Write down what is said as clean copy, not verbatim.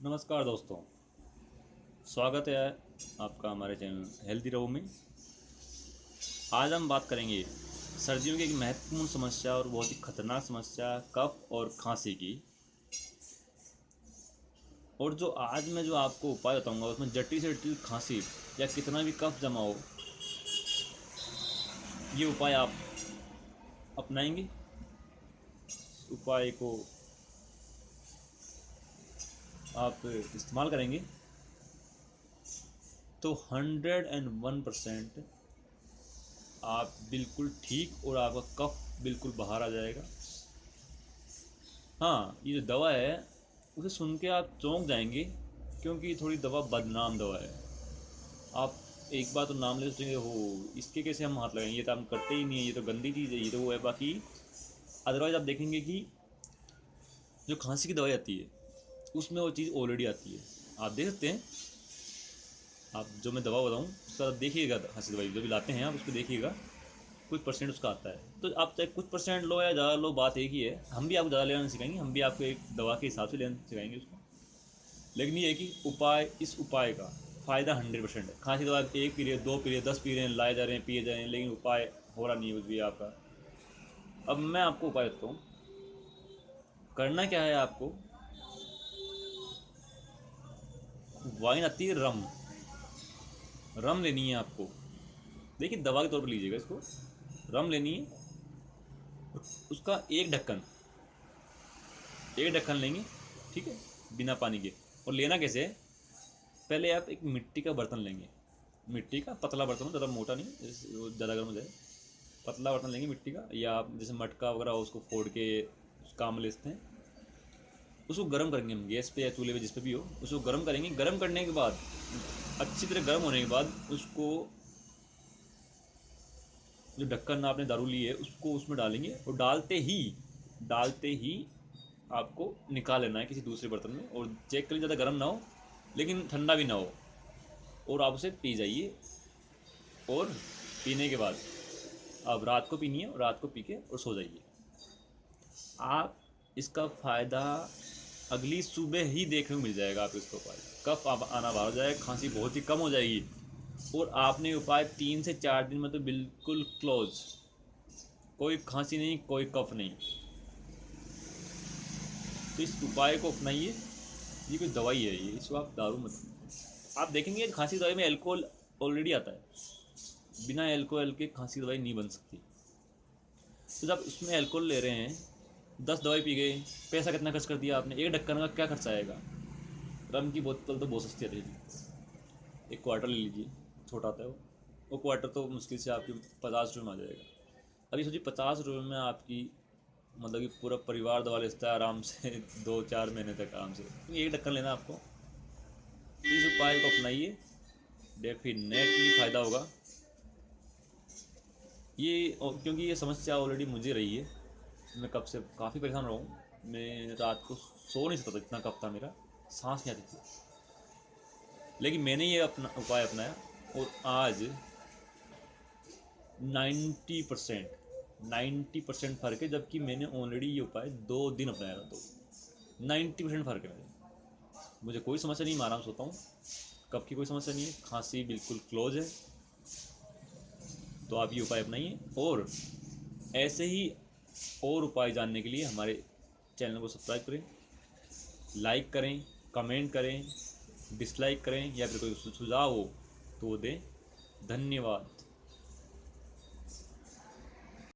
नमस्कार दोस्तों, स्वागत है आपका हमारे चैनल हेल्दी रहो में। आज हम बात करेंगे सर्दियों की एक महत्वपूर्ण समस्या और बहुत ही खतरनाक समस्या कफ और खांसी की। और जो आज मैं जो आपको उपाय बताऊंगा उसमें जटिल से जटिल खांसी या कितना भी कफ जमा हो, ये उपाय आप अपनाएंगे, उपाय को आप इस्तेमाल करेंगे तो 101% आप बिल्कुल ठीक और आपका कफ बिल्कुल बाहर आ जाएगा। हाँ, ये जो दवा है उसे सुन के आप चौंक जाएंगे, क्योंकि ये थोड़ी दवा बदनाम दवा है। आप एक बार तो नाम ले सोचेंगे, हो इसके कैसे हम हाथ लगाएंगे, ये तो हम करते ही नहीं है, ये तो गंदी चीज़ है, ये तो वो है। बाकी अदरवाइज़ आप देखेंगे कि जो खांसी की दवाई आती है उसमें वो चीज़ ऑलरेडी आती है। आप देख सकते हैं, आप जो मैं दवा बताऊँ उसका देखिएगा, खांसी दवाई जो भी लाते हैं आप उस पर देखिएगा, कुछ परसेंट उसका आता है। तो आप चाहे कुछ परसेंट लो या ज़्यादा लो, बात एक ही है। हम भी आपको ज़्यादा लेना नहीं सिखाएंगे, हम भी आपको एक दवा के हिसाब से लेना सिखाएंगे उसको। लेकिन ये है कि इस उपाय का फ़ायदा 100% है। खांसी दवा एक पी रहे, दो पी रहे, 10 पी रहे हैं, लाए जा रहे हैं, पिए जा रहे हैं, लेकिन उपाय हो रहा नहीं है कुछ भी आपका। अब मैं आपको उपाय देता हूँ। करना क्या है आपको, वाइन आती है रम, रम लेनी है आपको। देखिए दवा के तौर पर लीजिएगा इसको। रम लेनी है, उसका एक ढक्कन लेंगे, ठीक है, बिना पानी के। और लेना कैसे है, पहले आप एक मिट्टी का बर्तन लेंगे, मिट्टी का पतला बर्तन हो, ज़्यादा मोटा नहीं, जैसे वो ज़्यादा गर्म हो जाए। पतला बर्तन लेंगे मिट्टी का, या आप जैसे मटका वगैरह हो उसको फोड़ के उस काम में लेते हैं। उसको गर्म करेंगे हम गैस पे या चूल्हे पे, जिस पे भी हो, उसको गर्म करेंगे। गर्म करने के बाद, अच्छी तरह गर्म होने के बाद, उसको जो ढक्कन आपने दारू ली है उसको उसमें डालेंगे। और डालते ही आपको निकाल लेना है किसी दूसरे बर्तन में। और चेक करिए ज़्यादा गर्म ना हो, लेकिन ठंडा भी ना हो। और आप उसे पी जाइए। और पीने के बाद आप रात को पीनी है, और रात को पी के और सो जाइए। आप इसका फ़ायदा अगली सुबह ही देखने को मिल जाएगा। आप इसका उपाय, कफ आप आना बाहर हो जाएगा, खांसी बहुत ही कम हो जाएगी। और आपने उपाय 3 से 4 दिन में तो बिल्कुल क्लोज, कोई खांसी नहीं, कोई कफ नहीं। तो इस उपाय को अपनाइए। ये कोई दवाई है, ये इसको आप दारू मत। आप देखेंगे खांसी दवाई में अल्कोहल ऑलरेडी आता है, बिना अल्कोहल के खांसी दवाई नहीं बन सकती। तो जब उसमें अल्कोहल ले रहे हैं, 10 दवाई पी गए, पैसा कितना खर्च कर दिया आपने, एक ढक्कन का क्या खर्चा आएगा। रम की बोतल तो बहुत सस्ती आती है, एक क्वार्टर ले लीजिए, छोटा आता है वो क्वार्टर तो मुश्किल से आपकी 50 रुपये में आ जाएगा। अभी सोचिए 50 रुपये में आपकी, मतलब कि पूरा परिवार दवा लेता है आराम से 2-4 महीने तक आराम से। तो एक ढक्कन लेना आपको। इस उपाय को अपनाइए, डेफिनेटली फ़ायदा होगा। क्योंकि ये समस्या ऑलरेडी मुझे रही है। मैं कब से काफ़ी परेशान रहा हूँ। मैं रात को सो नहीं सकता था, इतना कफ था मेरा, सांस नहीं आती थी। लेकिन मैंने ये अपना उपाय अपनाया, और आज 90% फ़र्क है। जबकि मैंने ऑलरेडी ये उपाय 2 दिन अपनाया था, तो 90% फ़र्क है मुझे कोई समस्या नहीं, मैं आराम सोता हूँ, कफ की कोई समस्या नहीं है, खांसी बिल्कुल क्लोज है। तो आप ये उपाय अपनाइए। और ऐसे ही और उपाय जानने के लिए हमारे चैनल को सब्सक्राइब करें, लाइक करें, कमेंट करें, डिसलाइक करें, या फिर कोई सुझाव हो तो वो दें। धन्यवाद।